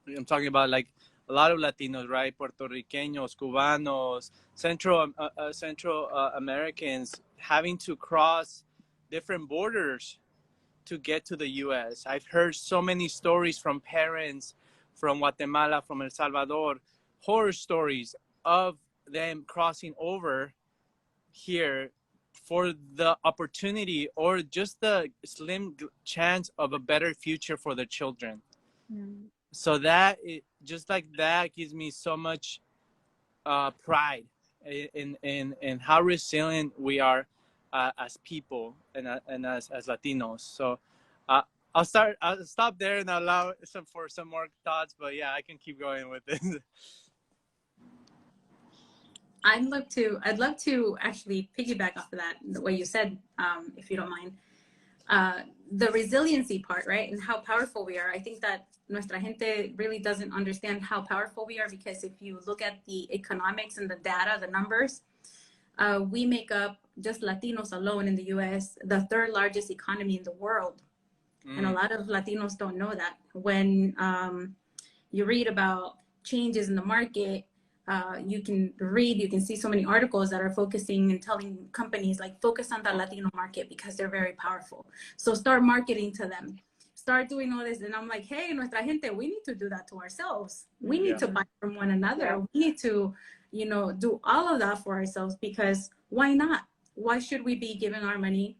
I'm talking about like a lot of Latinos, right? Puerto Ricanos, Cubanos, Central Americans having to cross different borders to get to the U.S. I've heard so many stories from parents from Guatemala, from El Salvador, horror stories of them crossing over here for the opportunity or just the slim chance of a better future for their children. Mm. So that just like that gives me so much pride in how resilient we are as people and as Latinos. So uh, I'll stop there and allow some more thoughts. But yeah, I can keep going with this. I'd love to actually piggyback off of that, what you said, if you don't mind. The resiliency part, right? And how powerful we are. I think that nuestra gente really doesn't understand how powerful we are, because if you look at the economics and the data, the numbers, we make up, just Latinos alone in the US, the third largest economy in the world. And a lot of Latinos don't know that. When you read about changes in the market, you can see so many articles that are focusing and telling companies like, focus on the Latino market because they're very powerful. So start marketing to them, start doing all this. And I'm like, hey, nuestra gente, we need to do that to ourselves. We need to buy from one another. We need to, do all of that for ourselves, because why not? Why should we be giving our money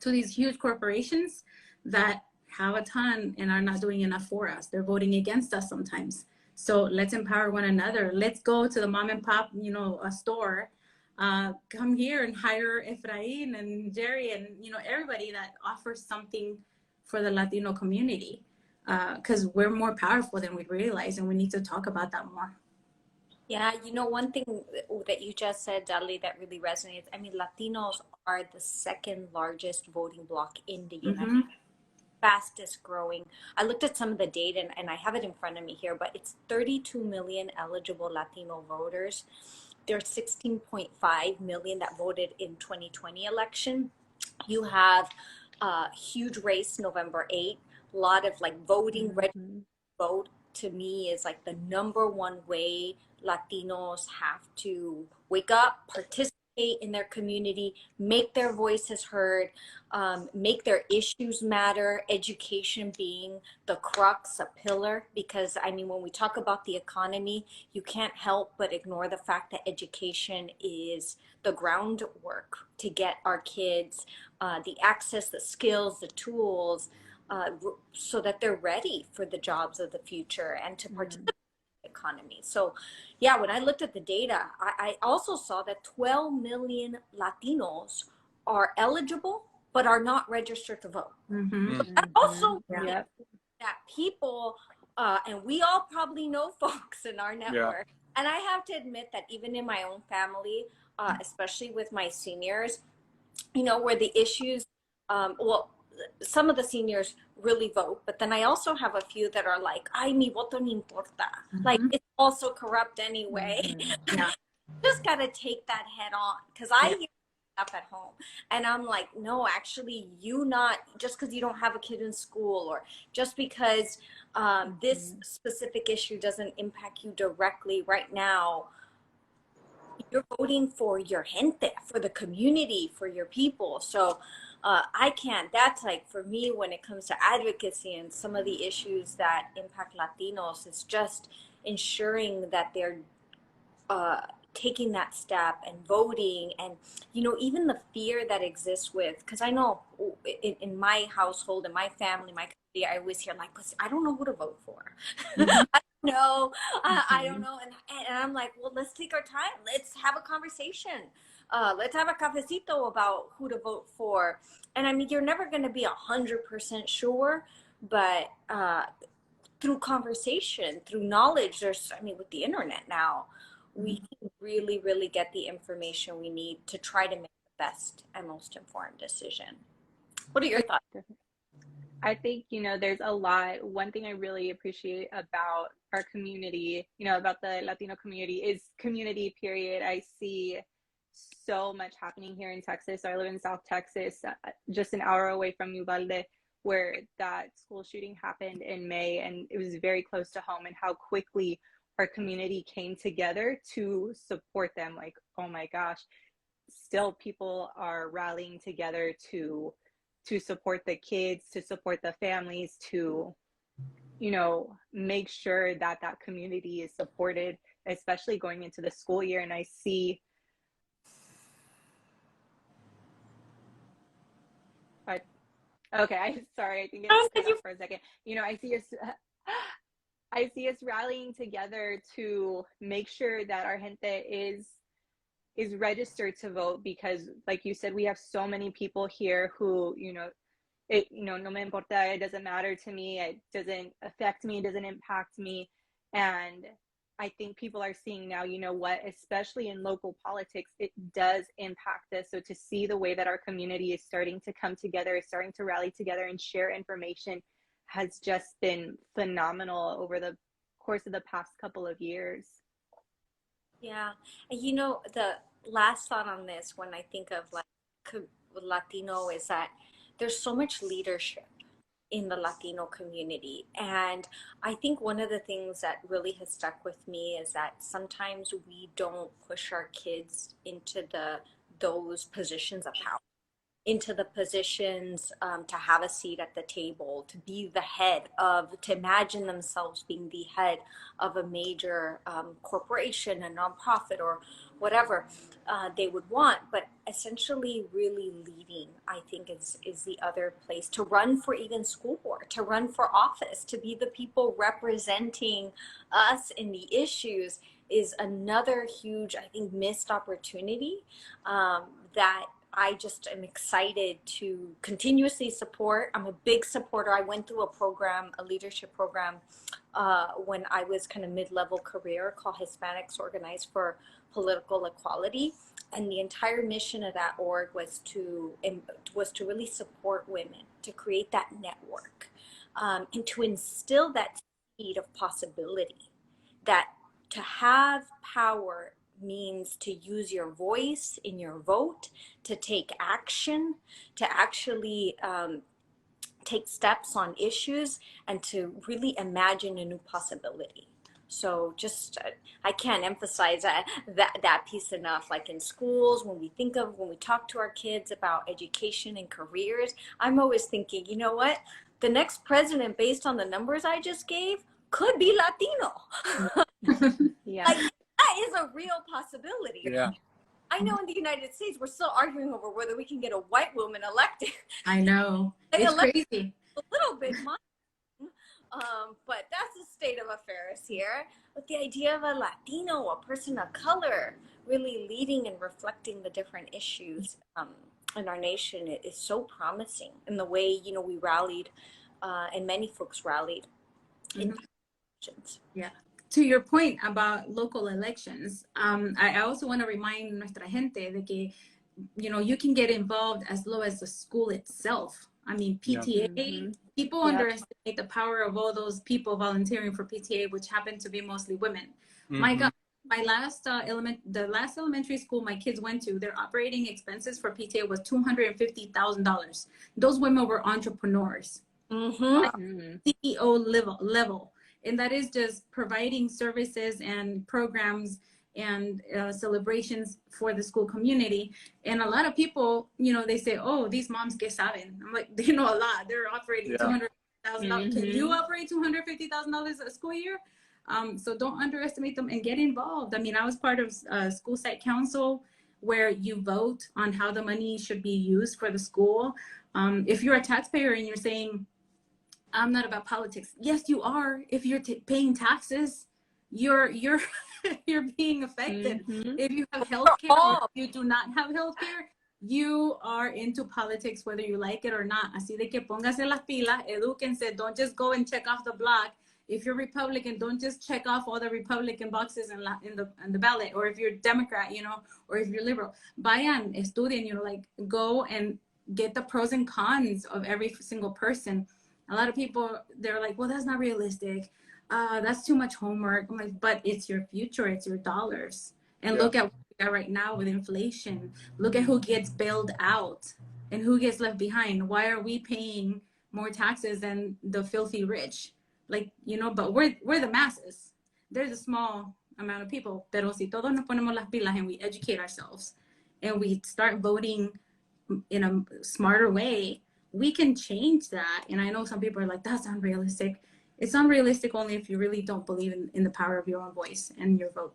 to these huge corporations that have a ton and are not doing enough for us? They're voting against us sometimes. So let's empower one another. Let's go to the mom and pop, a store. Come here and hire Efrain and Jerry and, everybody that offers something for the Latino community. Because we're more powerful than we realize, and we need to talk about that more. Yeah, one thing that you just said, Dudley, that really resonates. I mean, Latinos are the second largest voting bloc in the United States. Fastest growing. I looked at some of the data, and I have it in front of me here, but it's 32 million eligible Latino voters. There's 16.5 million that voted in 2020 election. You have a huge race November 8th. A lot of like voting, vote to me is like the number one way Latinos have to wake up, participate in their community, make their voices heard, make their issues matter, education being the crux, a pillar. Because I mean, when we talk about the economy, you can't help but ignore the fact that education is the groundwork to get our kids the access, the skills, the tools, so that they're ready for the jobs of the future and to participate in the economy. So yeah, when I looked at the data, I also saw that 12 million Latinos are eligible but are not registered to vote. So that also that people, and we all probably know folks in our network, and I have to admit that even in my own family, especially with my seniors, where the issues, some of the seniors really vote, but then I also have a few that are like, ay, mi voto no importa. Like, it's also corrupt anyway. Just got to take that head on, because I hear stuff at home and I'm like, no, actually, just because you don't have a kid in school, or just because this specific issue doesn't impact you directly right now, you're voting for your gente, for the community, for your people. So that's like, for me, when it comes to advocacy and some of the issues that impact Latinos, it's just ensuring that they're taking that step and voting. And, even the fear that exists with, because I know in my household, in my family, my community, I always hear like, I don't know who to vote for. No, I don't know. And I'm like, well, let's take our time. Let's have a conversation. Let's have a cafecito about who to vote for. And I mean, you're never going to be 100% sure, but through conversation, through knowledge, with the internet now, we can really, really get the information we need to try to make the best and most informed decision. What are your thoughts? I think, there's a lot. One thing I really appreciate about our community, about the Latino community, is community, period. I see so much happening here in Texas. So I live in South Texas, just an hour away from Uvalde, where that school shooting happened in May, and it was very close to home, and how quickly our community came together to support them. Like, oh my gosh, still people are rallying together to support the kids, to support the families, to, you know, make sure that that community is supported, especially going into the school year. And I see, sorry, I think it's cut off for a second. You know, I see us rallying together to make sure that our gente is registered to vote, because like you said, we have so many people here who, you know, no me importa, it doesn't matter to me, it doesn't affect me, it doesn't impact me. And I think people are seeing now, you know what, especially in local politics, it does impact us. So to see the way that our community is starting to come together, is starting to rally together and share information, has just been phenomenal over the course of the past couple of years. Yeah. And you know, the last thought on this, when I think of like Latino, is that there's so much leadership in the Latino community. And I think one of the things that really has stuck with me is that sometimes we don't push our kids into those positions of power, into the positions to have a seat at the table, to be the head of, to imagine themselves being the head of a major corporation, a nonprofit, or whatever they would want. But essentially really leading, I think, is the other place. To run for even school board, to run for office, to be the people representing us in the issues is another huge, I think, missed opportunity that I just am excited to continuously support. I'm a big supporter. I went through a program, a leadership program, when I was kind of mid-level career, called Hispanics Organized for Political Equality. And the entire mission of that org was to really support women, to create that network, and to instill that seed of possibility, that to have power means to use your voice in your vote, to take action, to actually take steps on issues, and to really imagine a new possibility. So just, I can't emphasize that piece enough. Like in schools, when we talk to our kids about education and careers, I'm always thinking, you know what? The next president, based on the numbers I just gave, could be Latino. Yeah. Like, that is a real possibility. Yeah. I know in the United States, we're still arguing over whether we can get a white woman elected. I know. It's crazy. A little bit much. But that's the state of affairs here. But the idea of a Latino, a person of color, really leading and reflecting the different issues in our nation is so promising. And the way, you know, we rallied, and many folks rallied in elections. Yeah. To your point about local elections, I also want to remind nuestra gente de que, you know, you can get involved as low as the school itself. I mean, PTA, people underestimate the power of all those people volunteering for PTA, which happen to be mostly women. My God, the last elementary school my kids went to, their operating expenses for PTA was $250,000. Those women were entrepreneurs, CEO level. And that is just providing services and programs and celebrations for the school community. And a lot of people, you know, they say, oh, these moms que saben. I'm like, they know a lot. They're operating $250,000. Can you operate $250,000 a school year? So don't underestimate them and get involved. I mean, I was part of school site council, where you vote on how the money should be used for the school. If you're a taxpayer and you're saying, I'm not about politics. Yes, you are. If you're paying taxes, you're you're being affected. If you have healthcare or if you do not have healthcare, you are into politics whether you like it or not. Así de que póngase las pilas, edúquense. Don't just go and check off the block. If you're Republican, don't just check off all the Republican boxes in the ballot. Or if you're Democrat, you know, or if you're liberal, vayan, estudien, you know, like go and get the pros and cons of every single person. A lot of people, they're like, well, that's not realistic. That's too much homework. I'm like, but it's your future. It's your dollars. And look at what we got right now with inflation. Look at who gets bailed out and who gets left behind. Why are we paying more taxes than the filthy rich. Like, you know, but we're the masses. There's a small amount of people. Pero si todos nos ponemos las pilas and we educate ourselves and we start voting in a smarter way, we can change that. And I know some people are like, that's unrealistic. It's unrealistic only if you really don't believe in the power of your own voice and your vote.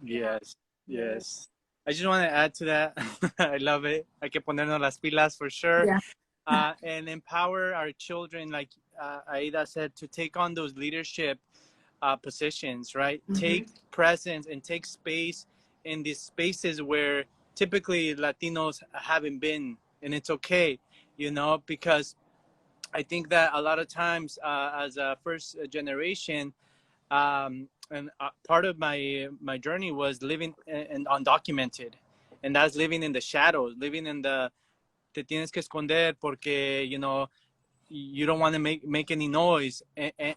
Yes, yes. I just want to add to that. I love it. Hay que ponernos las pilas for sure. Yeah. And empower our children, like Aida said, to take on those leadership positions, right? Mm-hmm. Take presence and take space in these spaces where typically Latinos haven't been. And it's okay, you know, because I think that a lot of times as a first generation, and part of my journey was living and undocumented, and that's living in the shadows, living in the te tienes que esconder porque, you know, you don't want to make any noise,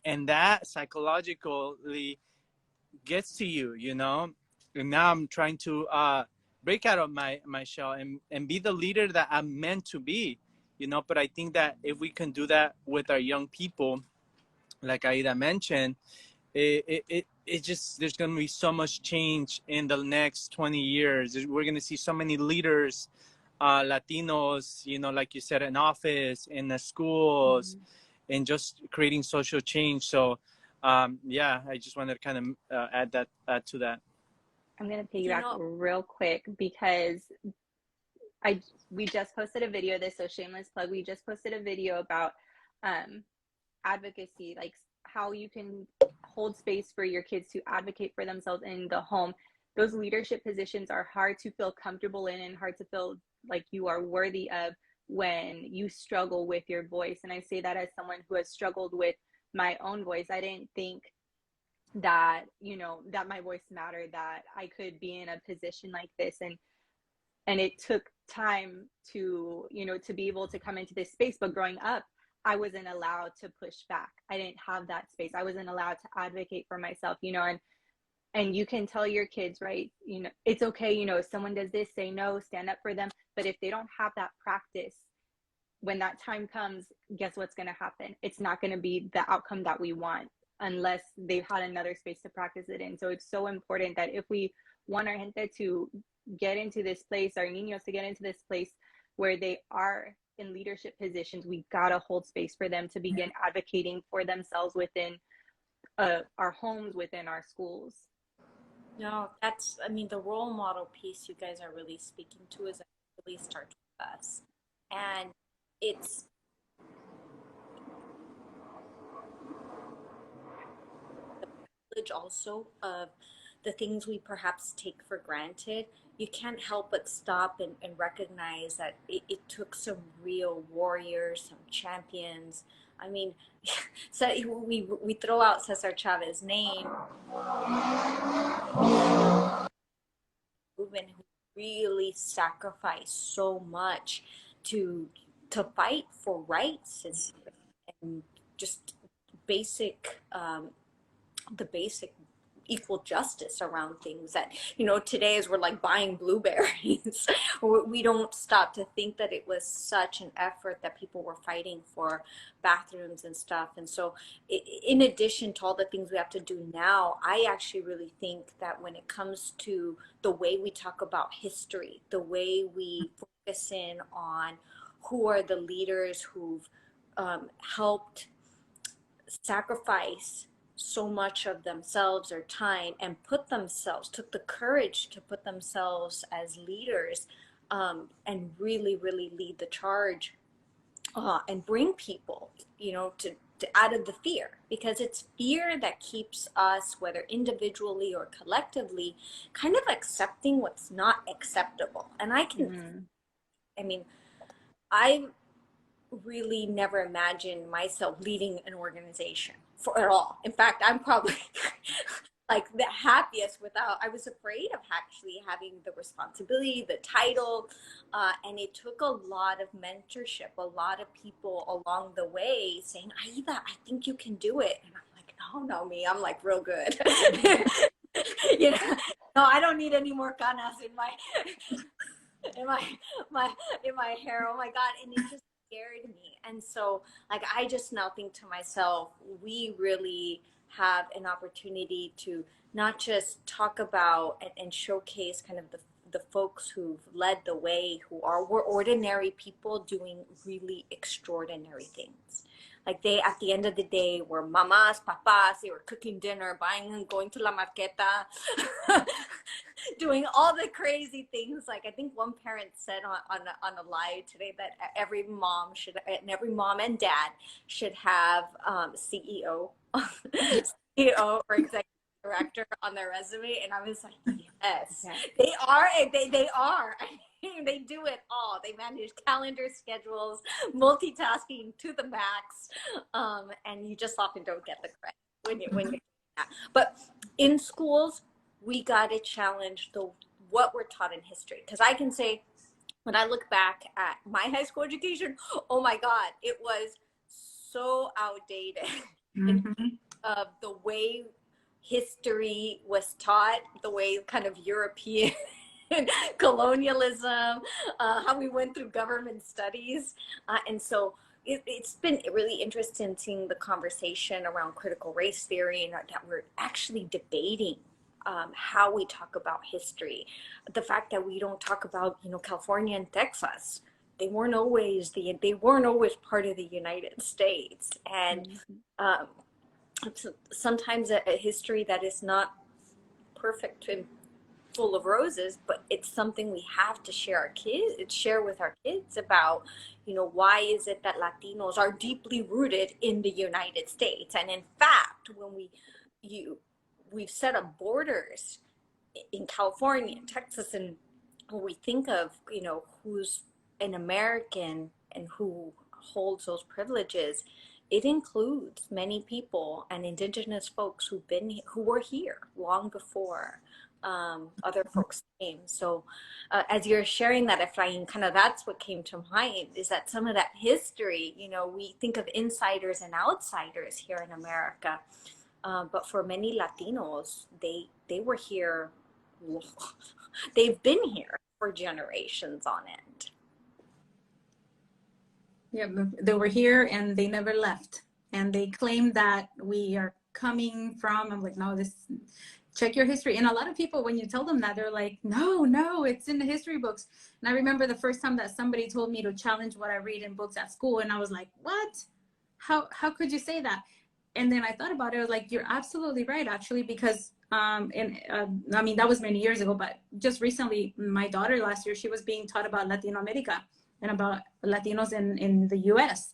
and that psychologically gets to you, you know. And now I'm trying to break out of my shell and be the leader that I'm meant to be, you know. But I think that if we can do that with our young people, like Aida mentioned, it just, there's going to be so much change in the next 20 years. We're going to see so many leaders, Latinos, you know, like you said, in office, in the schools, and just creating social change. So yeah, I just wanted to kind of add to that. I'm going to piggyback real quick because we just posted a video, this, so shameless plug. We just posted a video about advocacy, like how you can hold space for your kids to advocate for themselves in the home. Those leadership positions are hard to feel comfortable in and hard to feel like you are worthy of when you struggle with your voice. And I say that as someone who has struggled with my own voice. I didn't think that, you know, that my voice mattered, that I could be in a position like this. And it took time to, you know, to be able to come into this space. But growing up, I wasn't allowed to push back. I didn't have that space. I wasn't allowed to advocate for myself, you know. And you can tell your kids, right, you know, it's okay, you know, if someone does this, say no, stand up for them. But if they don't have that practice, when that time comes, guess what's going to happen? It's not going to be the outcome that we want unless they've had another space to practice it in. So it's so important that if we want our gente to get into this place, our niños to get into this place where they are in leadership positions, we gotta hold space for them to begin advocating for themselves within our homes, within our schools. No, that's, I mean, the role model piece you guys are really speaking to is really starts with us. And it's the privilege also of the things we perhaps take for granted. You can't help but stop and recognize that it took some real warriors, some champions. I mean, so we throw out Cesar Chavez's name, who really sacrificed so much to fight for rights and just basic, the basic equal justice around things that, you know, today as we're like buying blueberries, we don't stop to think that it was such an effort that people were fighting for bathrooms and stuff. And so in addition to all the things we have to do now, I actually really think that when it comes to the way we talk about history, the way we focus in on who are the leaders who've helped sacrifice so much of themselves or time and took the courage to put themselves as leaders, and really lead the charge, and bring people, you know, to out of the fear, because it's fear that keeps us, whether individually or collectively, kind of accepting what's not acceptable. And I mean, I really never imagined myself leading an organization at all. In fact, I'm probably like the happiest without, I was afraid of actually having the responsibility, the title, and it took a lot of mentorship, a lot of people along the way saying, Aida, I think you can do it. And I'm like, oh no, me, I'm like real good. You know, no, I don't need any more canas in my hair. Oh my God. And it just scared me. And so like I just now think to myself, we really have an opportunity to not just talk about and showcase kind of the folks who've led the way, were ordinary people doing really extraordinary things. Like they, at the end of the day, were mamas, papas, they were cooking dinner, buying and going to la marqueta, doing all the crazy things. Like I think one parent said on a live today that every mom and dad should have CEO, CEO or executive director on their resume. And I was like, yes, they are. They are. They do it all. They manage calendar schedules, multitasking to the max, and you just often don't get the credit when you're doing that. But in schools, we got to challenge what we're taught in history. Because I can say, when I look back at my high school education, oh my God, it was so outdated. Of the way history was taught, the way kind of European colonialism, how we went through government studies. And so it's been really interesting seeing the conversation around critical race theory, and that we're actually debating how we talk about history. The fact that we don't talk about, California and Texas. They weren't always part of the United States. And sometimes a history that is not perfect and full of roses, but it's something we have to share with our kids about, why is it that Latinos are deeply rooted in the United States? And in fact, when we've set up borders in California and Texas, and when we think of, who's an American and who holds those privileges, it includes many people and indigenous folks who were here long before other folks came. So as you're sharing that, Efrain, kind of that's what came to mind, is that some of that history, we think of insiders and outsiders here in America, but for many Latinos, they were here, they've been here for generations on end. Yeah, they were here and they never left. And they claim that we are coming from, I'm like, no, check your history. And a lot of people, when you tell them that, they're like, no, it's in the history books. And I remember the first time that somebody told me to challenge what I read in books at school. And I was like, what? How could you say that? And then I thought about it. I was like, you're absolutely right, actually, because, I mean, that was many years ago, but just recently, my daughter last year, she was being taught about Latino America and about Latinos in the US.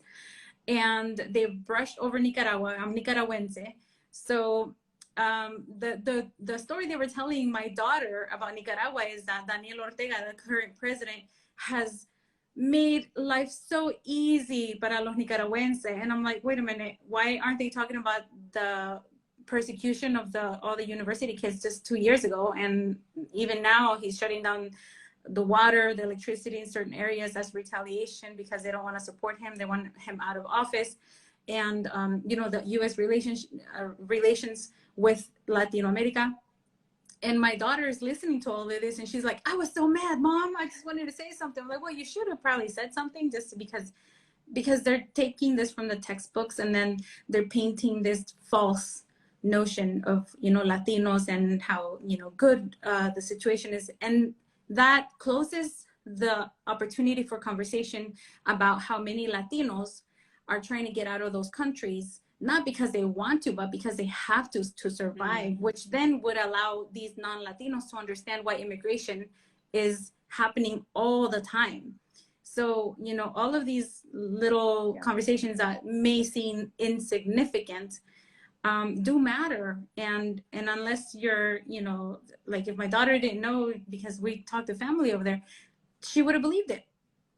And they brushed over Nicaragua. I'm Nicaragüense. So the story they were telling my daughter about Nicaragua is that Daniel Ortega, the current president, has made life so easy para los nicaragüenses. And I'm like, wait a minute, why aren't they talking about the persecution of all the university kids just 2 years ago? And even now he's shutting down the water, the electricity in certain areas as retaliation because they don't want to support him. They want him out of office. And, the U.S. relations with Latino America. And my daughter is listening to all of this and she's like, I was so mad, Mom. I just wanted to say something. I'm like, well, you should have probably said something, just because they're taking this from the textbooks and then they're painting this false notion of, Latinos and how, good the situation is. And that closes the opportunity for conversation about how many Latinos are trying to get out of those countries, not because they want to, but because they have to survive, which then would allow these non-Latinos to understand why immigration is happening all the time. So, all of these little conversations that may seem insignificant do matter. And unless you're, like if my daughter didn't know because we talked to family over there, she would have believed it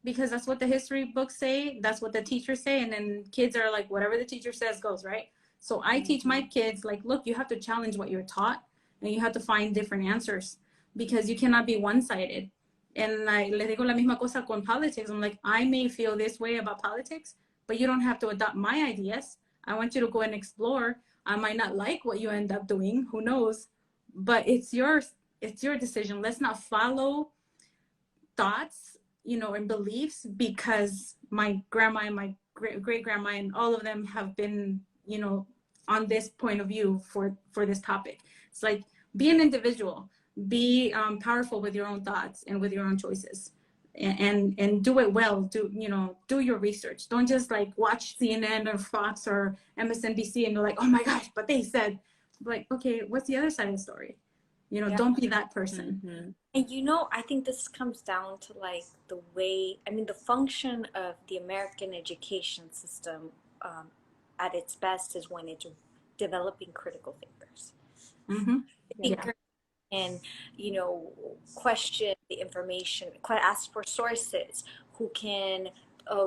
because that's what the history books say. That's what the teachers say. And then kids are like, whatever the teacher says goes, right? So I teach my kids, like, look, you have to challenge what you're taught and you have to find different answers because you cannot be one-sided. And like, le digo la misma cosa con politics. I'm like, I may feel this way about politics, but you don't have to adopt my ideas. I want you to go and explore. I might not like what you end up doing, who knows, but it's your decision. Let's not follow thoughts, you know, and beliefs because my grandma and my great grandma and all of them have been, you know, on this point of view for this topic. It's like, be an individual, be powerful with your own thoughts and with your own choices, and do it well. Do, you know, do your research. Don't just like watch CNN or Fox or MSNBC and you're like, oh my gosh, but they said, like, okay, what's the other side of the story? You know, don't be that person. Mm-hmm. And you know, I think this comes down to like the way, I mean, the function of the American education system at its best is when it's developing critical thinkers. Mm-hmm. Thinkers can, you know, question the information, ask for sources, who can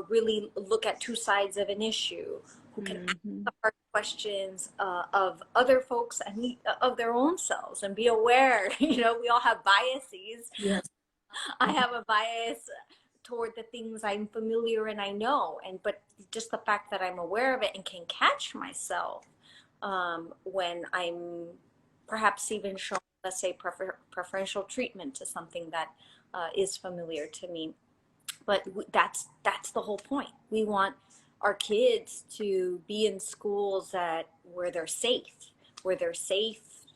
really look at two sides of an issue, who can ask the hard questions of other folks and of their own selves and be aware. You know, we all have biases. Yes. I have a bias toward the things I'm familiar and I know, but just the fact that I'm aware of it and can catch myself when I'm perhaps even shown, let's say, preferential treatment to something that is familiar to me. But that's the whole point. We want our kids to be in schools where they're safe,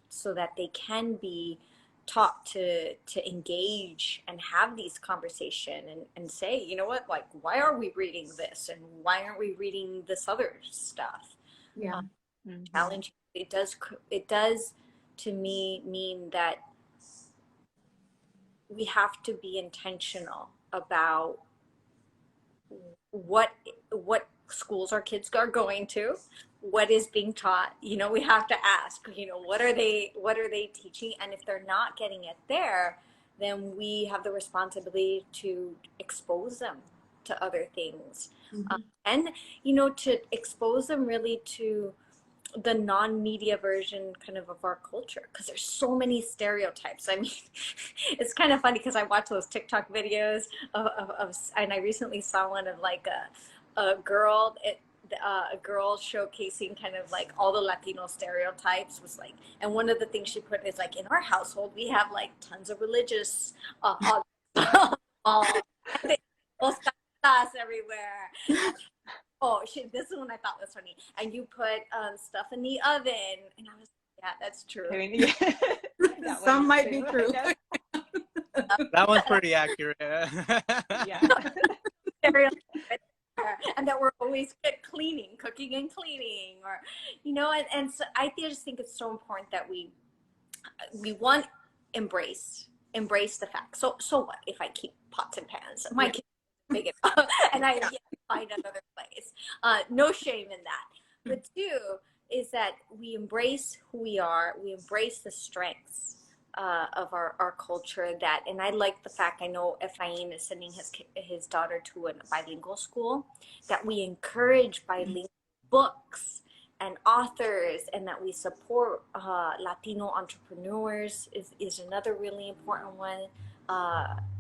so that they can be taught to engage and have these conversation and say, you know what, like, why are we reading this and why aren't we reading this other stuff? Yeah. Challenging. It does to me mean that we have to be intentional about what schools our kids are going to, what is being taught. You know, we have to ask, you know, what are they teaching? And if they're not getting it there, then we have the responsibility to expose them to other things. And, you know, to expose them really to the non-media version kind of our culture, because there's so many stereotypes. I mean, it's kind of funny because I watch those TikTok videos of and I recently saw one of like a girl showcasing kind of like all the Latino stereotypes. Was like, and one of the things she put is like, in our household we have like tons of religious everywhere. Oh, shit, this is one I thought was funny. And you put stuff in the oven. And I was like, yeah, that's true. I mean, yeah. Some might be true. That one's pretty accurate. Yeah. And that we're always cooking and cleaning, or, you know, and so I just think it's so important that we want embrace the fact. So what if I keep pots and pans? My kids big enough, and I find another place. No shame in that. But two is that we embrace who we are. We embrace the strengths of our culture. And I like the fact, I know Efrain is sending his daughter to a bilingual school, that we encourage bilingual books and authors, and that we support Latino entrepreneurs is another really important one.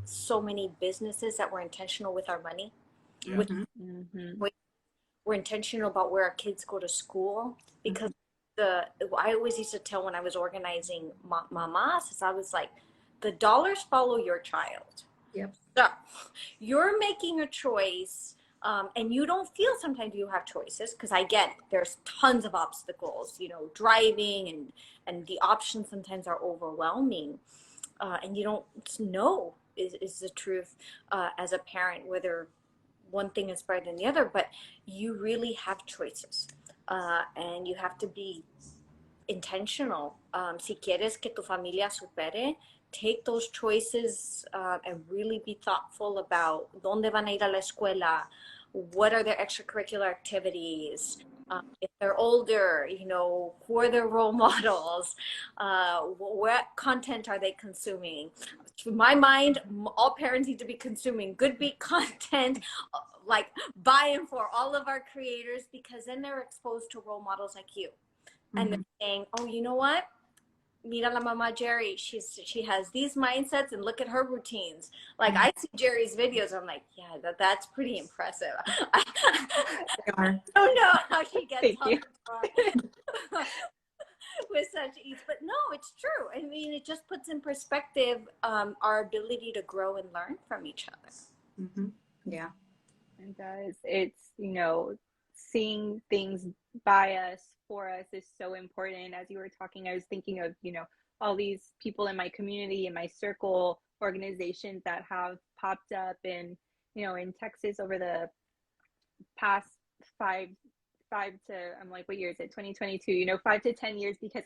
So many businesses that were intentional with our money. We're intentional about where our kids go to school, because I always used to tell when I was organizing mamas, I was like, the dollars follow your child. Yep. So you're making a choice, and you don't feel sometimes you have choices, because I get it, there's tons of obstacles, you know, driving and the options sometimes are overwhelming, and you don't know is the truth as a parent, whether one thing is better than the other, but you really have choices, and you have to be intentional. Si quieres que tu familia supere, take those choices and really be thoughtful about dónde van a ir a la escuela, what are their extracurricular activities, if they're older, you know, who are their role models, what content are they consuming. To my mind, all parents need to be consuming Goodbeat content, like buying for all of our creators, because then they're exposed to role models like you. And they're saying, oh, you know what? Mira la mama Jerry, she has these mindsets, and look at her routines. Like, I see Jerry's videos, I'm like, yeah, that's pretty impressive. I don't know how she gets with such ease, but no, it's true. I mean, it just puts in perspective our ability to grow and learn from each other. Mm-hmm. Yeah. It does. It's, you know, seeing things by us, for us is so important. As you were talking, I was thinking of, you know, all these people in my community, in my circle, organizations that have popped up in, you know, in Texas over the past five, five to, I'm like, what year is it? 2022, you know, 5 to 10 years, because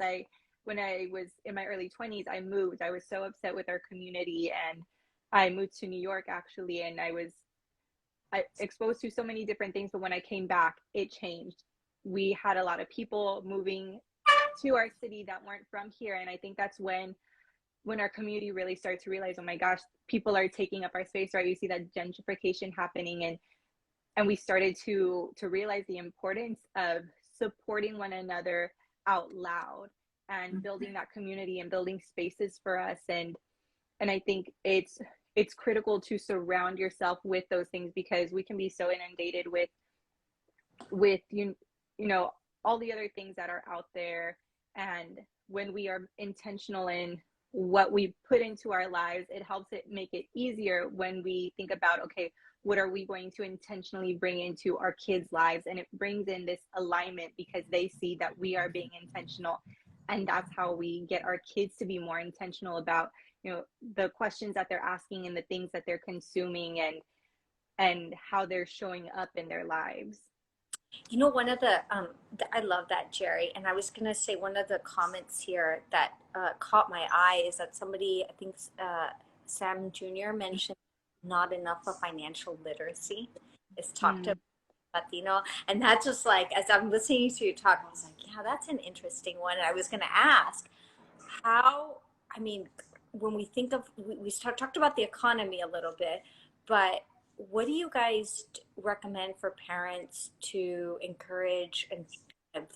when I was in my early 20s, I moved. I was so upset with our community, and I moved to New York actually, and I was exposed to so many different things, but when I came back, it changed. We had a lot of people moving to our city that weren't from here, and I think that's when our community really started to realize, oh my gosh, people are taking up our space, right? You see that gentrification happening, and we started to realize the importance of supporting one another out loud and building that community and building spaces for us. And I think it's critical to surround yourself with those things, because we can be so inundated with you know, all the other things that are out there. And when we are intentional in what we put into our lives, it helps it make it easier when we think about, okay, what are we going to intentionally bring into our kids' lives? And it brings in this alignment, because they see that we are being intentional. And that's how we get our kids to be more intentional about, you know, the questions that they're asking and the things that they're consuming, and how they're showing up in their lives. You know, one of the, I love that, Jerry. And I was going to say, one of the comments here that caught my eye is that somebody, I think Sam Jr. mentioned not enough of financial literacy. It's talked about Latino. And that's just like, as I'm listening to you talk, I was like, yeah, that's an interesting one. And I was going to ask how, I mean, when we think of, we talked about the economy a little bit, but what do you guys recommend for parents to encourage and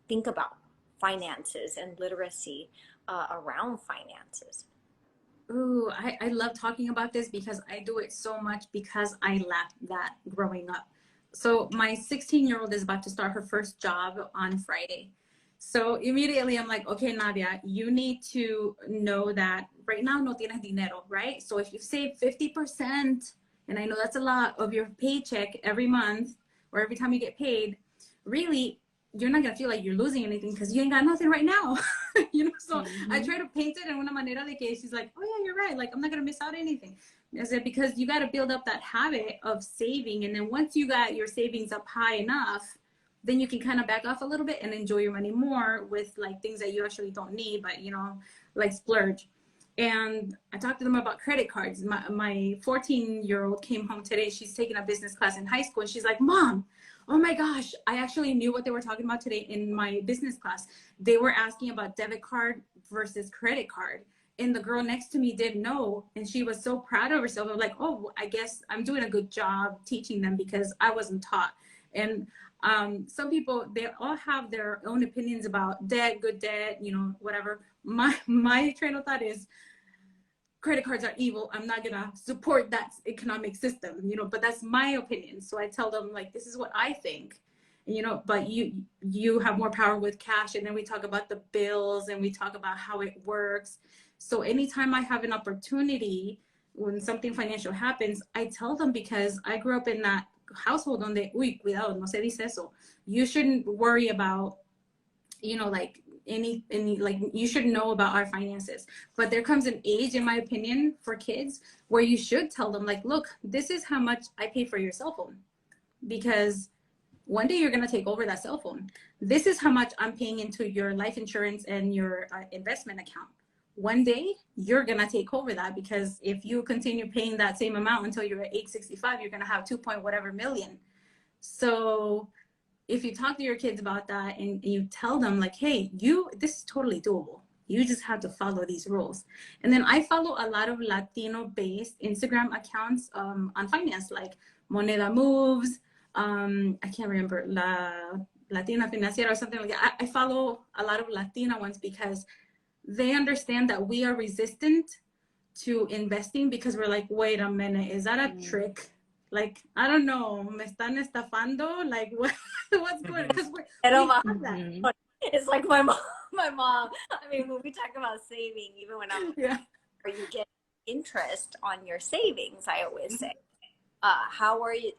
think about finances and literacy around finances? Ooh, I love talking about this because I do it so much because I lacked that growing up. So my 16-year-old is about to start her first job on Friday. So immediately I'm like, okay, Nadia, you need to know that right now no tienes dinero, right? So if you save 50%, and I know that's a lot of your paycheck every month or every time you get paid, really, you're not gonna feel like you're losing anything because you ain't got nothing right now. You know, so I try to paint it in una manera de que she's like, oh yeah, you're right, like I'm not gonna miss out anything. I said, because you got to build up that habit of saving, and then once you got your savings up high enough, then you can kind of back off a little bit and enjoy your money more with like things that you actually don't need, but you know, like splurge. And I talked to them about credit cards. My 14-year-old came home today. She's taking a business class in high school, and she's like, Mom, oh my gosh, I actually knew what they were talking about today in my business class. They were asking about debit card versus credit card. And the girl next to me didn't know. And she was so proud of herself. I'm like, oh, I guess I'm doing a good job teaching them because I wasn't taught. And some people, they all have their own opinions about debt, good debt, you know, whatever. My train of thought is credit cards are evil. I'm not gonna support that economic system, you know, but that's my opinion. So I tell them like, this is what I think, you know, but you have more power with cash. And then we talk about the bills and we talk about how it works. So anytime I have an opportunity, when something financial happens, I tell them, because I grew up in that household donde, uy, cuidado, no se dice eso. You shouldn't worry about, you know, like any like, you should know about our finances. But there comes an age, in my opinion, for kids where you should tell them like, look, this is how much I pay for your cell phone, because one day you're going to take over that cell phone. This is how much I'm paying into your life insurance and your investment account. One day you're going to take over that, because if you continue paying that same amount until you're at age 65, you're going to have 2 point whatever million. So if you talk to your kids about that and you tell them like, hey, this is totally doable. You just have to follow these rules. And then I follow a lot of Latino-based Instagram accounts on finance, like Moneda Moves. I can't remember, Latina Financiera or something like that. I follow a lot of Latina ones because they understand that we are resistant to investing, because we're like, wait a minute, is that a trick? Like, I don't know, me están estafando? Like, what's going on? Because we have that. It's like my mom. I mean, when we talk about saving, even when I'm, or you get interest on your savings, I always say, how are you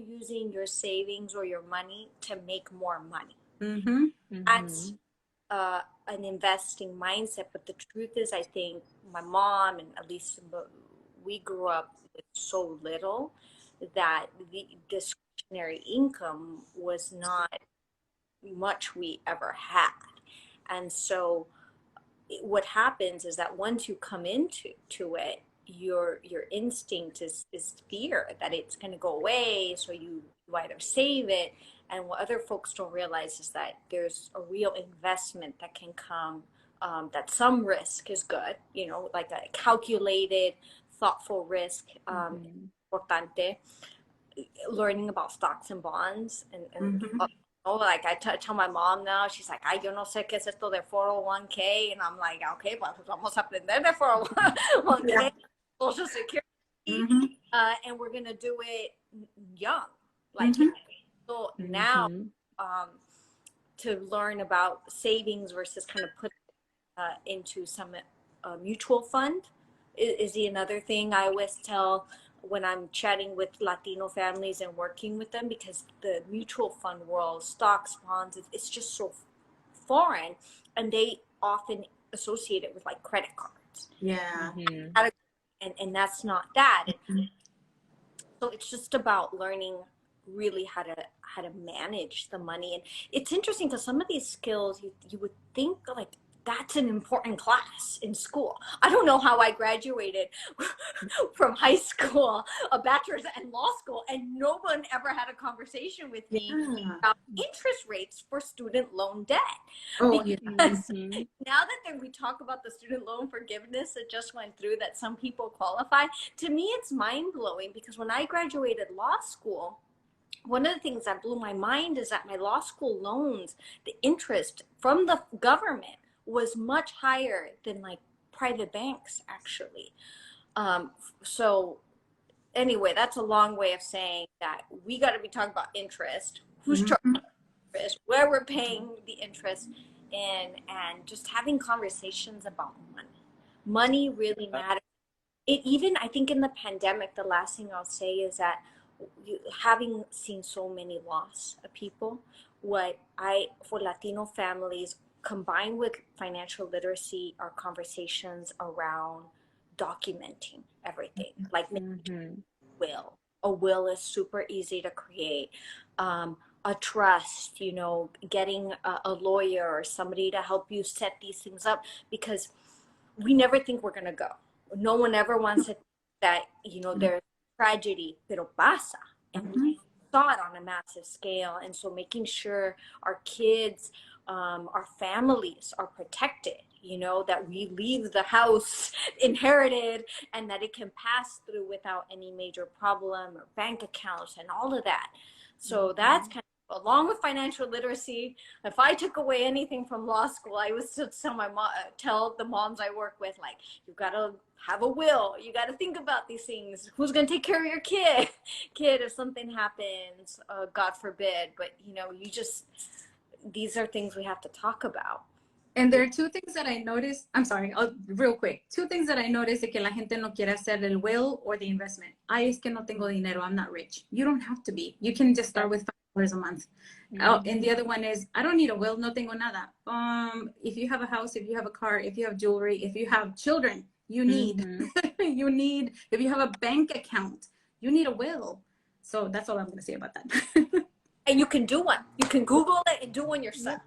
using your savings or your money to make more money? That's an investing mindset. But the truth is, I think my mom, and at least we grew up with so little that the discretionary income was not much we ever had. And so what happens is that once you come into it, your instinct is fear that it's going to go away, so you either save it, and what other folks don't realize is that there's a real investment that can come, that some risk is good, you know, like a calculated, thoughtful risk, importante. Learning about stocks and bonds, and oh, like I tell my mom now, she's like, ay, yo no sé qué es esto de 401k. And I'm like, okay, pues vamos a aprender de 401k, Social Security, and we're going to do it young. Like, so now to learn about savings versus kind of put into some mutual fund is another thing I always tell when I'm chatting with Latino families and working with them, because the mutual fund world, stocks, bonds, it's just so foreign, and they often associate it with like credit cards. Yeah. And that's not that. So it's just about learning really how to manage the money. And it's interesting because some of these skills you would think like that's an important class in school. I don't know how I graduated from high school, a bachelor's, and law school, and no one ever had a conversation with me about interest rates for student loan debt. Because now that we talk about the student loan forgiveness that just went through, that some people qualify, to me it's mind-blowing, because when I graduated law school, one of the things that blew my mind is that my law school loans, the interest from the government was much higher than like private banks, actually. So anyway, that's a long way of saying that we got to be talking about interest, who's charging interest, where we're paying the interest, and just having conversations about money. Money really matters. It even, I think in the pandemic, the last thing I'll say is that having seen so many loss of people, for Latino families, combined with financial literacy, are conversations around documenting everything. Like a will is super easy to create. A trust, you know, getting a lawyer or somebody to help you set these things up, because we never think we're going to go. No one ever wants to, that, you know, there's tragedy, pero pasa. And we saw it on a massive scale. And so making sure our kids, our families are protected, you know, that we leave the house inherited and that it can pass through without any major problem, or bank accounts and all of that. So that's kind of, along with financial literacy, if I took away anything from law school, I was to tell the moms I work with, like, you got to have a will. You got to think about these things. Who's going to take care of your kid if something happens, God forbid. But, you know, these are things we have to talk about. And there are two things that I noticed. I'm sorry, real quick. Two things that I noticed de que la gente no quiere hacer el will or the investment. Ay, es que no tengo dinero. I'm not rich. You don't have to be. You can just start with $5 a month. And the other one is, I don't need a will. No tengo nada. If you have a house, if you have a car, if you have jewelry, if you have children, you need, if you have a bank account, you need a will. So that's all I'm going to say about that. And you can do one. You can Google it and do one yourself.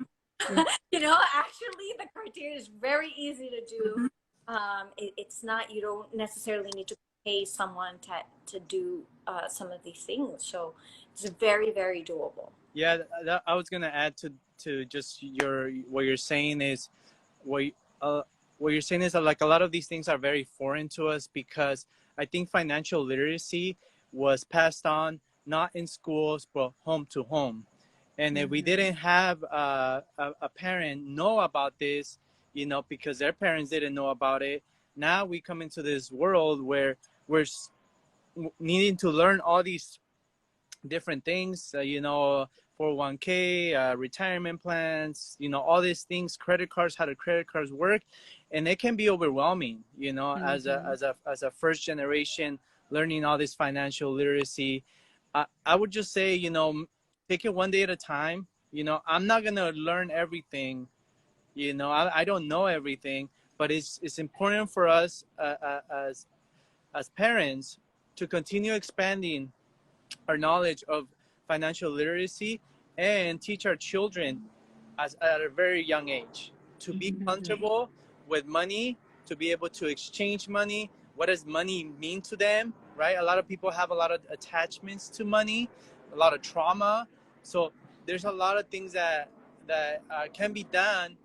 You know, actually, the criteria is very easy to do. It's not, you don't necessarily need to pay someone to do some of these things. So it's very, very doable. Yeah, I was gonna add to just what you're saying is what you're saying is that, like, a lot of these things are very foreign to us, because I think financial literacy was passed on not in schools but home to home. And if we didn't have a parent know about this, you know, because their parents didn't know about it, now we come into this world where we're needing to learn all these different things, you know, 401k, retirement plans, you know, all these things, credit cards, how do credit cards work. And it can be overwhelming, you know, as a first generation learning all this financial literacy. I would just say, you know, take it one day at a time. You know, I'm not gonna learn everything. You know, I don't know everything, but it's important for us as parents to continue expanding our knowledge of financial literacy and teach our children at a very young age to be comfortable with money, to be able to exchange money. What does money mean to them, right? A lot of people have a lot of attachments to money, a lot of trauma. So there's a lot of things that can be done,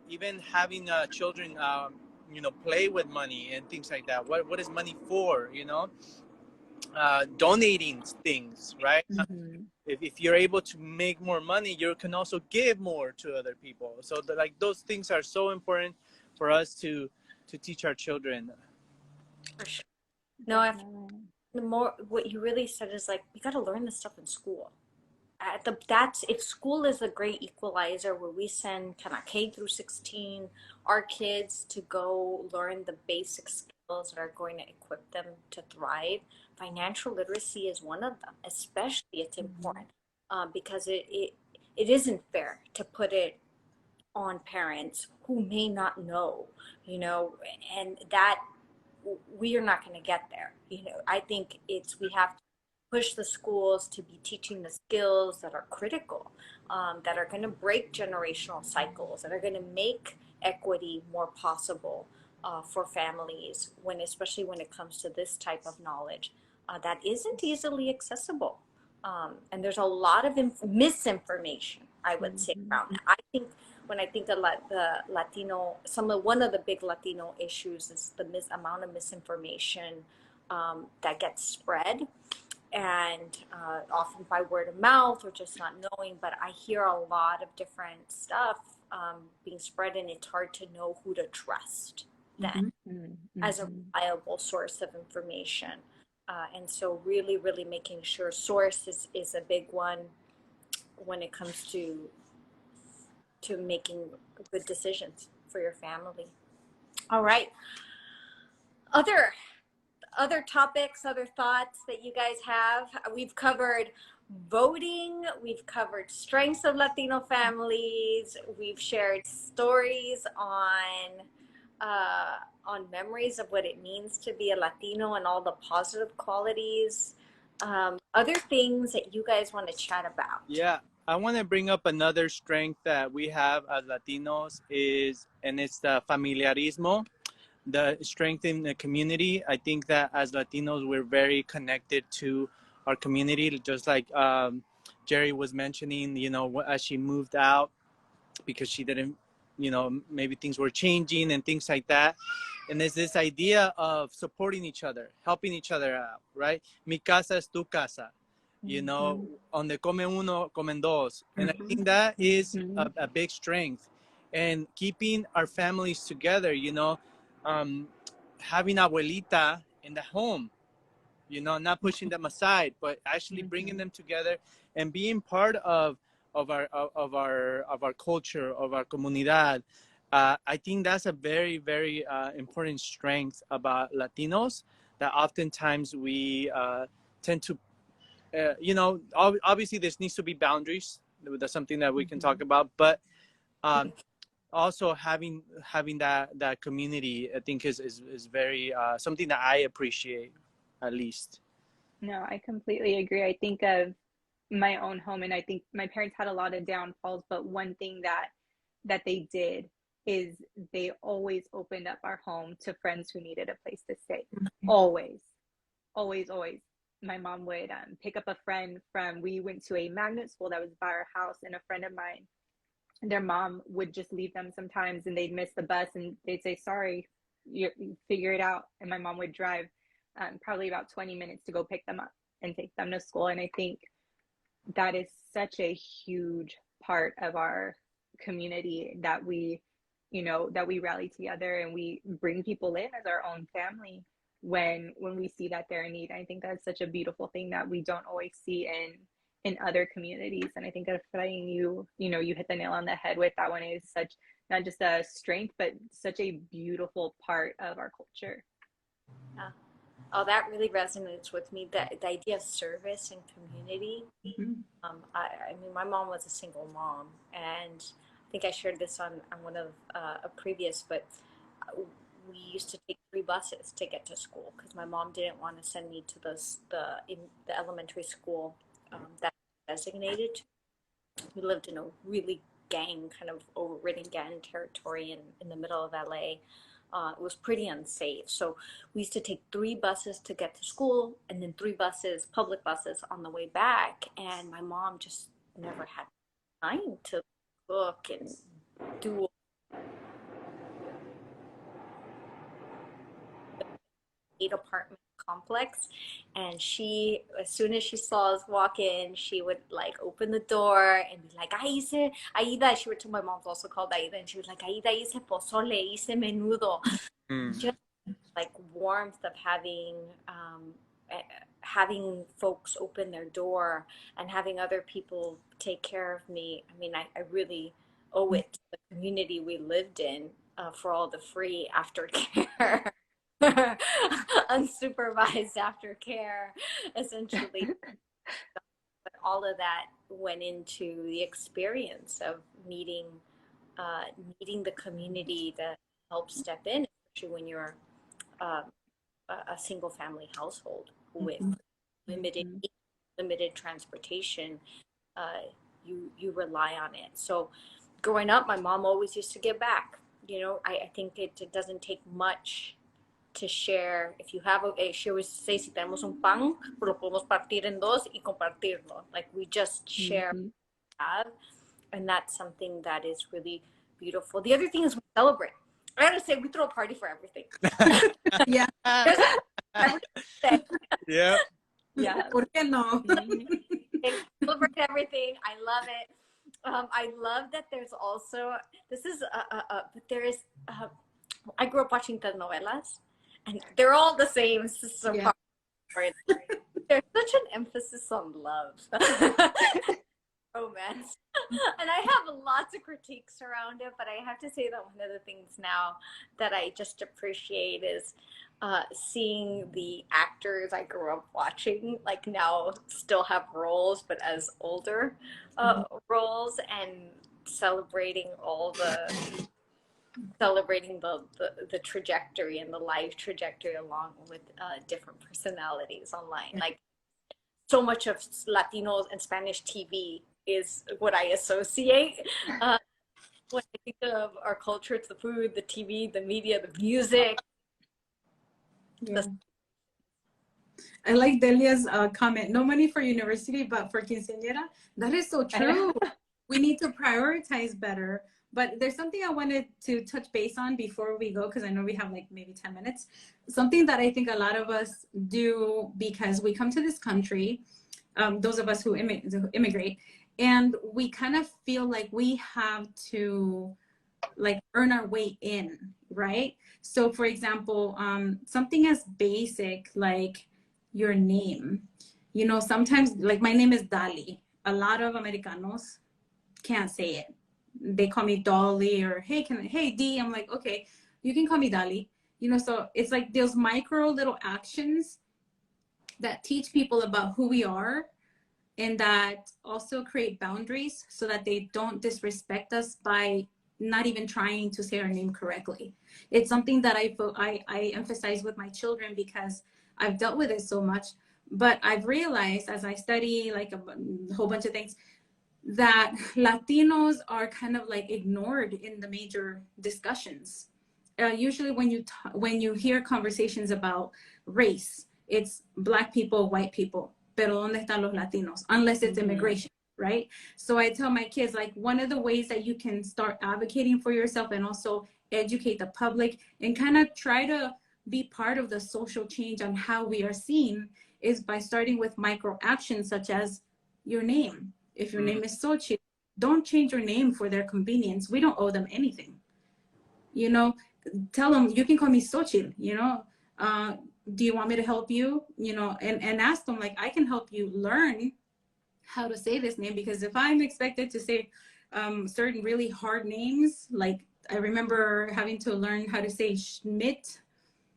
even having children, you know, play with money and things like that. What is money for? You know, donating things, right? If you're able to make more money, you can also give more to other people. So like those things are so important for us to teach our children. For sure. No, the more what you really said is like we got to learn this stuff in school. That's if school is a great equalizer where we send kind of K through 16 our kids to go learn the basic skills that are going to equip them to thrive. Financial literacy is one of them. Especially it's important because it isn't fair to put it on parents who may not know, you know, and that we are not going to get there. You know, I think we have to push the schools to be teaching the skills that are critical, that are going to break generational cycles, that are going to make equity more possible for families, especially when it comes to this type of knowledge that isn't easily accessible. And there's a lot of misinformation, I would say, around that. I think when I think of the Latino, one of the big Latino issues is the amount of misinformation that gets spread, and often by word of mouth or just not knowing. But I hear a lot of different stuff being spread, and it's hard to know who to trust then as a reliable source of information. And so really, really making sure source is a big one when it comes to making good decisions for your family. All right. Other topics, other thoughts that you guys have? We've covered voting. We've covered strengths of Latino families. We've shared stories on memories of what it means to be a Latino and all the positive qualities. Other things that you guys want to chat about? Yeah, I want to bring up another strength that we have as Latinos and it's the familiarismo, the strength in the community. I think that as Latinos, we're very connected to our community, just like Jerry was mentioning, you know, as she moved out because she didn't, you know, maybe things were changing and things like that. And there's this idea of supporting each other, helping each other out, right? Mi casa es tu casa. You know, donde come uno, comen dos. And I think that is a big strength. And keeping our families together, you know, having abuelita in the home, you know, not pushing them aside, but actually bringing them together and being part of our culture, of our comunidad. I think that's a very, very important strength about Latinos, that oftentimes we tend to, you know, obviously there needs to be boundaries. That's something that we can talk about, but also having that community, I think is very something that I appreciate, at least. No, I completely agree. I think of my own home, and I think my parents had a lot of downfalls, but one thing that they did is they always opened up our home to friends who needed a place to stay. Always, always, always. My mom would pick up a friend we went to a magnet school that was by our house, and a friend of mine, their mom would just leave them sometimes, and they'd miss the bus, and they'd say, sorry, you figure it out. And my mom would drive probably about 20 minutes to go pick them up and take them to school. And I think that is such a huge part of our community, that we, you know, that we rally together and we bring people in as our own family when we see that they're in need. I think that's such a beautiful thing that we don't always see in other communities. And I think that Efrain, you hit the nail on the head with that one. Is such, not just a strength, but such a beautiful part of our culture. Yeah. Oh, that really resonates with me. The idea of service and community. I mean, my mom was a single mom, and I think I shared this on one of a previous, but we used to take 3 buses to get to school because my mom didn't want to send me to the elementary school that was designated. We lived in a really kind of overridden gang territory in the middle of LA. It was pretty unsafe. So we used to take 3 buses to get to school and then 3 buses, public buses, on the way back. And my mom just never had time to cook and do eight apartment complex. And she, as soon as she saw us walk in, she would like open the door and be like, "Ahí hice, Aida," she would tell, my mom's also called Aida, and she was like, "Aida, hice pozole, hice menudo." Just like warmth of having folks open their door and having other people take care of me. I mean, I really owe it to the community we lived in for all the free aftercare, unsupervised aftercare, essentially. But all of that went into the experience of needing the community to help step in, especially when you're a single family household with limited transportation. You rely on it. So growing up, my mom always used to give back. You know, I think it doesn't take much to share. If you have she always say, si tenemos un pan, lo podemos partir en dos y compartirlo. Like we just share what we have, and that's something that is really beautiful. The other thing is we celebrate. I gotta say, we throw a party for everything. Yeah. Yeah. Yeah. ¿Por qué no? Celebrate everything. I love it. I love that there's also, this is, but there is, I grew up watching telenovelas, and they're all the same. So Yeah. There's such an emphasis on love. Romance. And I have lots of critiques around it, but I have to say that one of the things now that I just appreciate is seeing the actors I grew up watching, like now still have roles, but as older roles, and celebrating the trajectory and the life trajectory along with different personalities online. Like so much of Latinos and Spanish TV is what I associate when I think of our culture. It's the food, the TV, the media, the music. Yeah. I like Delia's comment, no money for university, but for quinceañera. That is so true. We need to prioritize better. But there's something I wanted to touch base on before we go, because I know we have like maybe 10 minutes. Something that I think a lot of us do because we come to this country, those of us who immigrate, and we kind of feel like we have to like earn our way in, right? So for example, something as basic like your name, you know, sometimes like my name is Dali. A lot of Americanos can't say it. They call me Dolly or hey D. I'm like, okay, you can call me Dali. You know, so it's like those micro little actions that teach people about who we are, and that also create boundaries so that they don't disrespect us by not even trying to say our name correctly. It's something that I emphasize with my children because I've dealt with it so much. But I've realized as I study like a whole bunch of things that Latinos are kind of like ignored in the major discussions. Usually when you hear conversations about race, it's Black people, white people, pero ¿dónde están los Latinos? Unless it's immigration, right? So I tell my kids, like, one of the ways that you can start advocating for yourself and also educate the public and kind of try to be part of the social change on how we are seen is by starting with micro actions such as your name. If your name is Xochitl, don't change your name for their convenience. We don't owe them anything. You know, tell them, you can call me Xochitl, you know, do you want me to help you? You know, and ask them, like, I can help you learn how to say this name, because if I'm expected to say certain really hard names, like I remember having to learn how to say Schmidt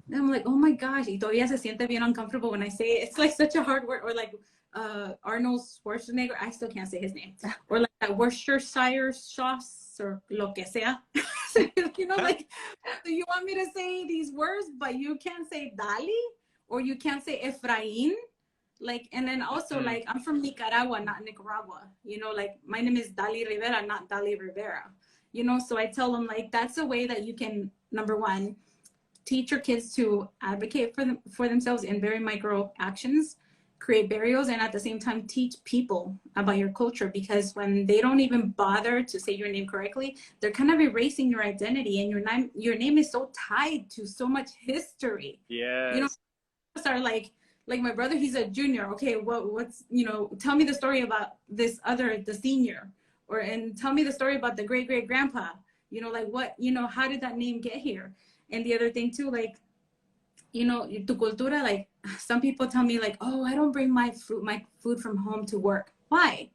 And I'm like, oh my gosh, y todavía se siente bien uncomfortable when I say it. It's like such a hard word. Or like Arnold Schwarzenegger, I still can't say his name. Or like that Worcestershire sauce or lo que sea. You know, like, so you want me to say these words, but you can't say Dali, or you can't say Efrain. Like, and then also like, I'm from Nicaragua, not Nicaragua. You know, like my name is Dali Rivera, not Dali Rivera. You know, so I tell them like, that's a way that you can, number one, teach your kids to advocate for themselves in very micro actions, create barriers, and at the same time teach people about your culture, because when they don't even bother to say your name correctly, they're kind of erasing your identity, and your name is so tied to so much history. Yes. You know, are like my brother, he's a junior. Okay, what's, you know, tell me the story about the senior, and tell me the story about the great grandpa. You know, like what, you know, how did that name get here? And the other thing too, like, you know, tu cultura, like some people tell me like, oh, I don't bring my food from home to work. Why?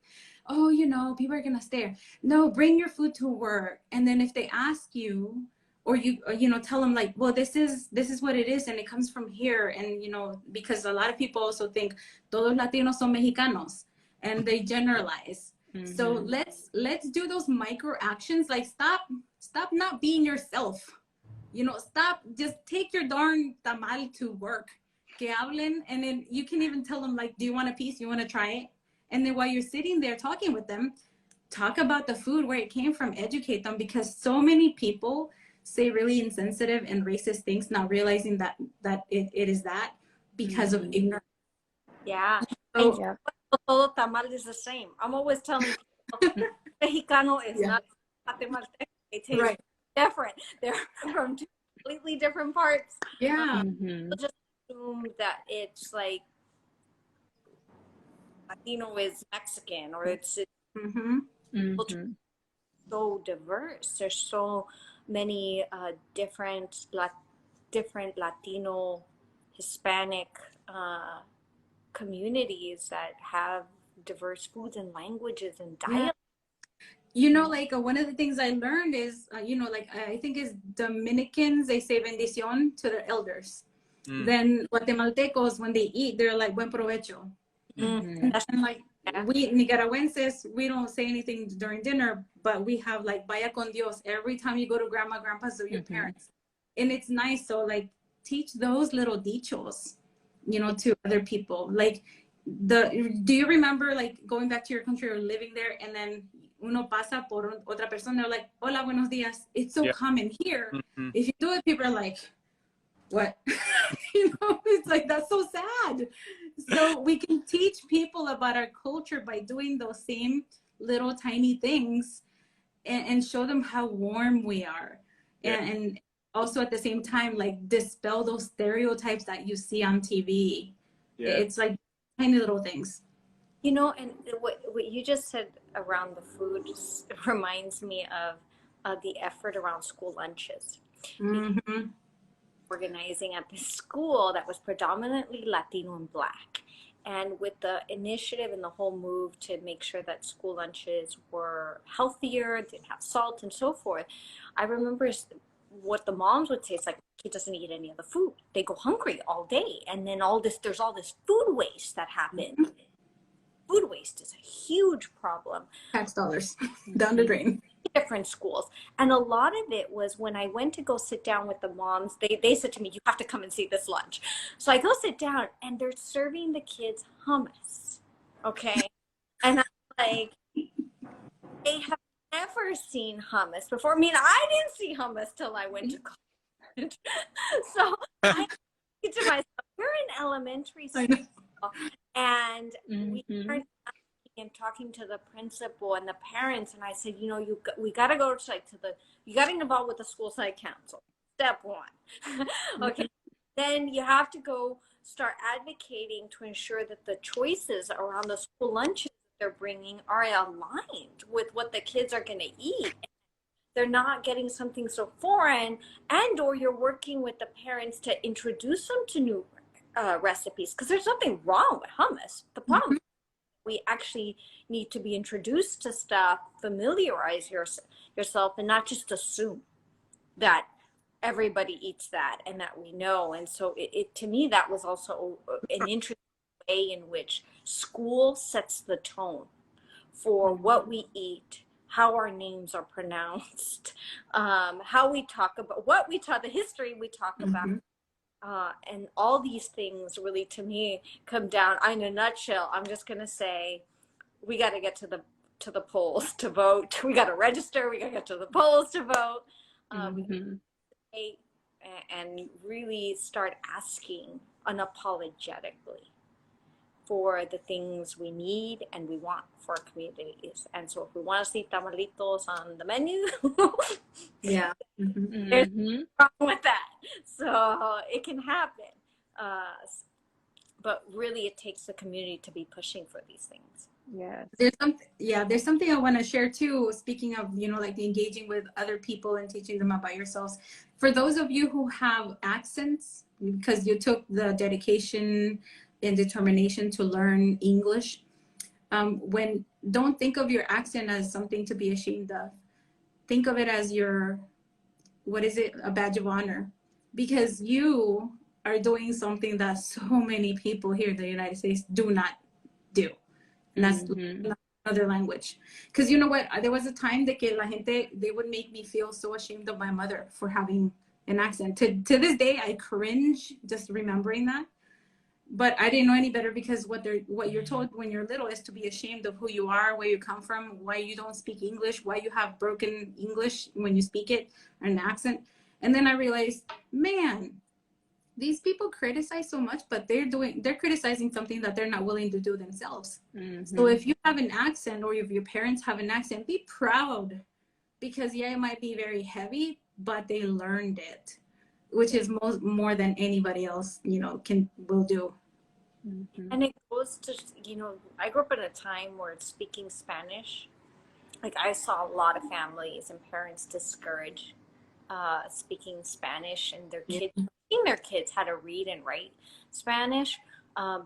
Oh, you know, people are gonna stare. No, bring your food to work. And then if they ask you, or you know, tell them like, well, this is what it is, and it comes from here. And you know, because a lot of people also think todos Latinos son Mexicanos, and they generalize. So let's do those micro actions. Like stop not being yourself. You know, stop, just take your darn tamal to work. Que hablen, and then you can even tell them like, do you want a piece? You want to try it? And then while you're sitting there talking with them, talk about the food, where it came from, educate them, because so many people say really insensitive and racist things, not realizing that it is that because of ignorance. Yeah. So, and todo tamal is the same. I'm always telling people, Mexicano is not guatemalteco. They taste different. They're from two completely different parts. Yeah. People just assume that it's like Latino is Mexican, or it's so diverse. There's so many different Latino, Hispanic communities that have diverse foods and languages and dialects. You know, like one of the things I learned is, you know, like I think is Dominicans, they say bendición to their elders. Then Guatemaltecos, when they eat, they're like buen provecho. And like we Nicaraguenses, we don't say anything during dinner, but we have like vaya con Dios every time you go to grandma, grandpa's, or your parents. And it's nice. So like teach those little dichos, you know, to other people. Like do you remember like going back to your country or living there, and then uno pasa por otra persona, they're like, hola, buenos días. It's so common here. If you do it, people are like, what? You know, it's like, that's so sad. So we can teach people about our culture by doing those same little tiny things, and show them how warm we are. And also at the same time, like dispel those stereotypes that you see on TV. It's like tiny little things. You know, and what you just said around the food reminds me of the effort around school lunches. Organizing at this school that was predominantly Latino and Black. And with the initiative and the whole move to make sure that school lunches were healthier, didn't have salt and so forth, I remember what the moms would say. It's like, kid doesn't eat any of the food. They go hungry all day. And then there's all this food waste that happens. Food waste is a huge problem. Tax dollars down the drain. Different schools. And a lot of it was when I went to go sit down with the moms, they said to me, you have to come and see this lunch. So I go sit down, and they're serving the kids hummus. Okay. And I'm like, they have never seen hummus before. I mean, I didn't see hummus till I went to college. So I said to myself, we're in elementary school, and we weren't and talking to the principal and the parents, and I said, you know, we got to go you got to get involved with the school site council. Step one. Okay. Then you have to go start advocating to ensure that the choices around the school lunches they're bringing are aligned with what the kids are going to eat. They're not getting something so foreign, or you're working with the parents to introduce them to new recipes, because there's nothing wrong with hummus. The problem we actually need to be introduced to stuff, familiarize yourself, and not just assume that everybody eats that and that we know. And so it to me, that was also an interesting way in which school sets the tone for what we eat, how our names are pronounced, how we talk about what we taught, the history we talk about. And all these things really, to me, come down. In a nutshell, I'm just gonna say, we got to get to the polls to vote. We got to register. We got to get to the polls to vote, and really start asking unapologetically for the things we need and we want for our communities. And so if we want to see tamalitos on the menu, Yeah. there's nothing wrong with that. So it can happen. But really it takes the community to be pushing for these things. Yes. There's something I want to share too. Speaking of, like the engaging with other people and teaching them about yourselves. For those of you who have accents, because you took the dedication and determination to learn English, don't think of your accent as something to be ashamed of. Think of it as a badge of honor, because you are doing something that so many people here in the United States do not do. And that's another language. Because you know what? There was a time that la gente, they would make me feel so ashamed of my mother for having an accent. To this day, I cringe just remembering that. But I didn't know any better, because what you're told when you're little is to be ashamed of who you are, where you come from, why you don't speak English, why you have broken English when you speak it, or an accent. And then I realized, man, these people criticize so much, but they're criticizing something that they're not willing to do themselves. So if you have an accent, or if your parents have an accent, be proud, because it might be very heavy, but they learned it, which is more than anybody else, will do. And it goes to, I grew up in a time where speaking Spanish, like I saw a lot of families and parents discourage speaking Spanish, and teaching their kids how to read and write Spanish,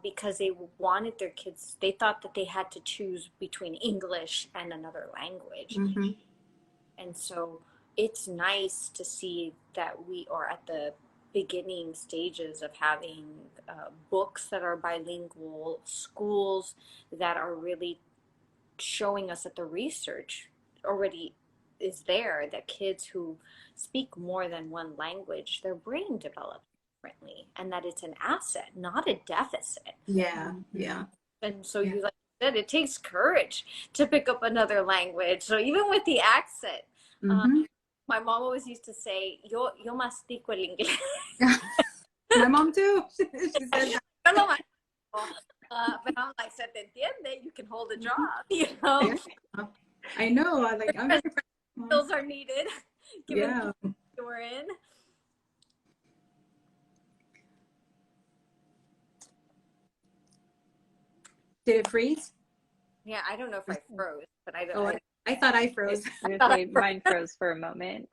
because they wanted their kids, they thought that they had to choose between English and another language. And so it's nice to see that we are at the beginning stages of having books that are bilingual, schools that are really showing us that the research already is there, that kids who speak more than one language, their brain develops differently, and that it's an asset, not a deficit. Yeah. And so you, like you said, it takes courage to pick up another language. So even with the accent, my mom always used to say, yo mastico el inglés. My mom too. She says that. But I'm like, se te entiende, you can hold a job, I know. I'm skills are needed. Given we're in. Did it freeze? Yeah, I don't know if I froze, but I don't. Oh, I thought I froze. Mine froze for a moment.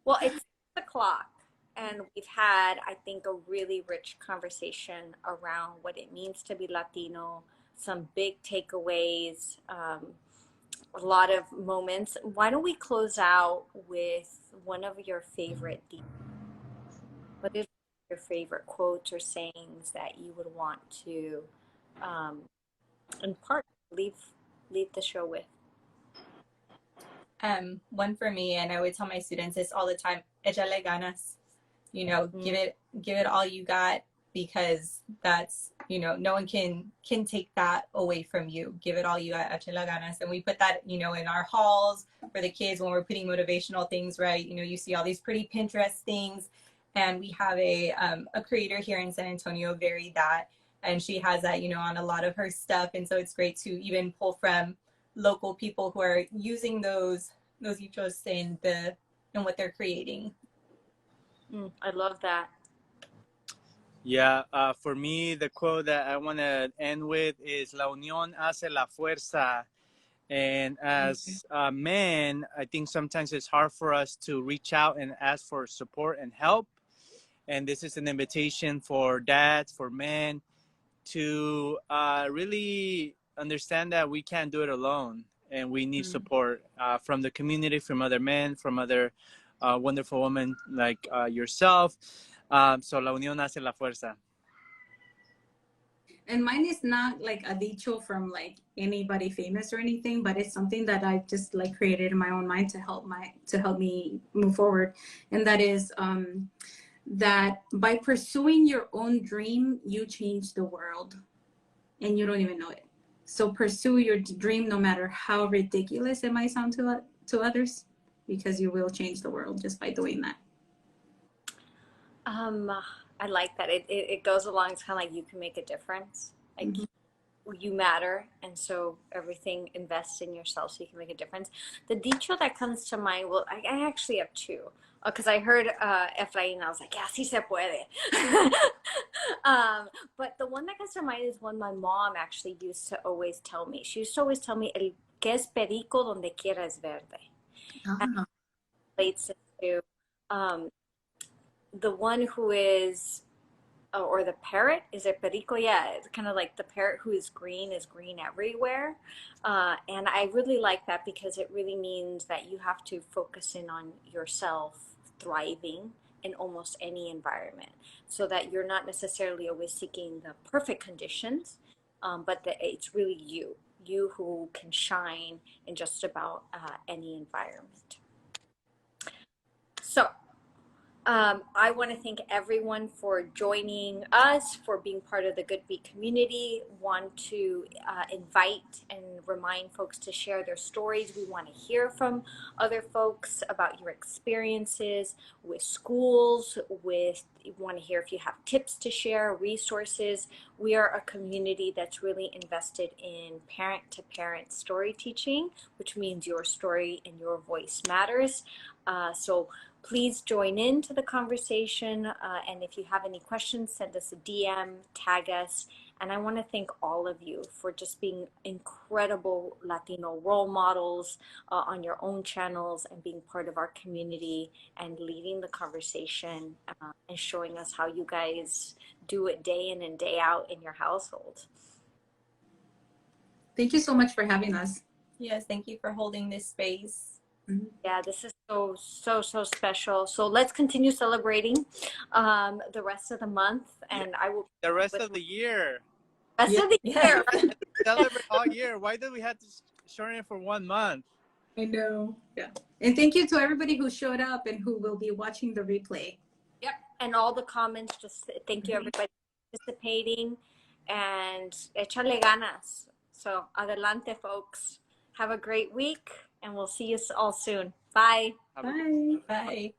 Well, it's 6 o'clock, and we've had, I think, a really rich conversation around what it means to be Latino, some big takeaways, a lot of moments. Why don't we close out with one of your favorite what is your favorite quotes or sayings that you would want to in part leave the show with? One for me, and I would tell my students this all the time: échale ganas. Give it all you got, because that's, no one can take that away from you. Give it all you got, échale ganas. And we put that, in our halls for the kids when we're putting motivational things, right? You see all these pretty Pinterest things, and we have a creator here in San Antonio, Very That, and she has that, on a lot of her stuff. And so it's great to even pull from local people who are using those dichos in what they're creating. I love that. Yeah, for me, the quote that I want to end with is "La unión hace la fuerza." And as men, I think sometimes it's hard for us to reach out and ask for support and help. And this is an invitation for dads, for men, to really understand that we can't do it alone, and we need support from the community, from other men, from other wonderful women like yourself. So la unión hace la fuerza. And mine is not like a dicho from like anybody famous or anything, but it's something that I just like created in my own mind to help me move forward. And that is that by pursuing your own dream, you change the world and you don't even know it. So pursue your dream no matter how ridiculous it might sound to others, because you will change the world just by doing that. I like that. It goes along. It's kind of like you can make a difference. Like you matter, and so everything invest in yourself so you can make a difference. The dicho that comes to mind, well, I actually have two. Because I heard Efrain, I was like, yeah, sí se puede. But the one that comes to mind is one my mom actually used to always tell me. She used to always tell me, el que es perico donde quiera es verde. And relates to the one who is, or the parrot, is it perico? Yeah, it's kind of like the parrot who is green everywhere. And I really like that because it really means that you have to focus in on yourself thriving in almost any environment, so that you're not necessarily always seeking the perfect conditions, but that it's really you who can shine in just about any environment. So I want to thank everyone for joining us, for being part of the Goodbeat community. Want to invite and remind folks to share their stories. We want to hear from other folks about your experiences with schools, we want to hear if you have tips to share, resources. We are a community that's really invested in parent-to-parent story teaching, which means your story and your voice matters. So please join into the conversation. And if you have any questions, send us a DM, tag us. And I want to thank all of you for just being incredible Latino role models on your own channels and being part of our community and leading the conversation and showing us how you guys do it day in and day out in your household. Thank you so much for having us. Yes, thank you for holding this space. Yeah, this is so special. So let's continue celebrating the rest of the month, and I will the rest of the year. Rest of the year. Celebrate all year. Why did we have to shorten it for 1 month? I know. Yeah. And thank you to everybody who showed up and who will be watching the replay. Yep. And all the comments. Just thank you everybody for participating, and échale ganas. So adelante, folks. Have a great week. And we'll see you all soon. Bye. Bye. Bye.